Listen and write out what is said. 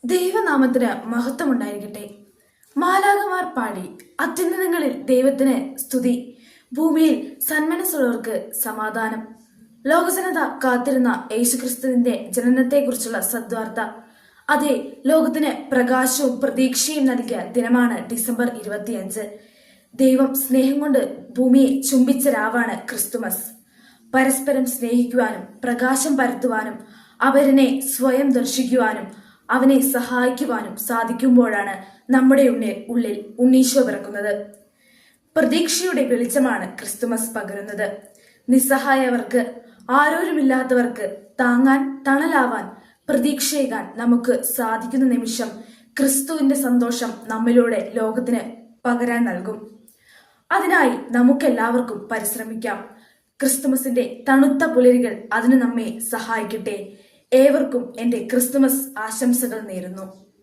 ദൈവനാമത്തിന് മഹത്വമുണ്ടായിരിക്കട്ടെ. മാലാഖമാർ പാടി അത്യുന്നതങ്ങളിൽ ദൈവത്തിന് സ്തുതി, ഭൂമിയിൽ സന്മനസ്സുള്ളവർക്ക് സമാധാനം. ലോകജനത കാത്തിരുന്ന യേശുക്രിസ്തുവിന്റെ ജനനത്തെക്കുറിച്ചുള്ള സദ്വാർത്ത. അതെ, ലോകത്തിന് പ്രകാശവും പ്രതീക്ഷയും നൽകിയ ദിനമാണ് ഡിസംബർ 25. ദൈവം സ്നേഹം കൊണ്ട് ഭൂമിയെ ചുംബിച്ച രാവാണ് ക്രിസ്തുമസ്. പരസ്പരം സ്നേഹിക്കുവാനും പ്രകാശം പരത്തുവാനും അവരനെ സ്വയം ദർശിക്കുവാനും അവനെ സഹായിക്കുവാനും സാധിക്കുമ്പോഴാണ് നമ്മുടെ ഉള്ളിൽ ഉണ്ണീശോ പിറക്കുന്നത്. പ്രതീക്ഷയുടെ വെളിച്ചമാണ് ക്രിസ്തുമസ് പകരുന്നത്. നിസ്സഹായവർക്ക്, ആരോരുമില്ലാത്തവർക്ക് താങ്ങാൻ, തണലാവാൻ, പ്രതീക്ഷയേകാൻ നമുക്ക് സാധിക്കുന്ന നിമിഷം ക്രിസ്തുവിന്റെ സന്തോഷം നമ്മിലൂടെ ലോകത്തിന് പകരാൻ നൽകും. അതിനായി നമുക്കെല്ലാവർക്കും പരിശ്രമിക്കാം. ക്രിസ്തുമസിന്റെ തണുത്ത പുലരികൾ അതിന് നമ്മെ സഹായിക്കട്ടെ. ഏവർക്കും എൻ്റെ ക്രിസ്തുമസ് ആശംസകൾ നേരുന്നു.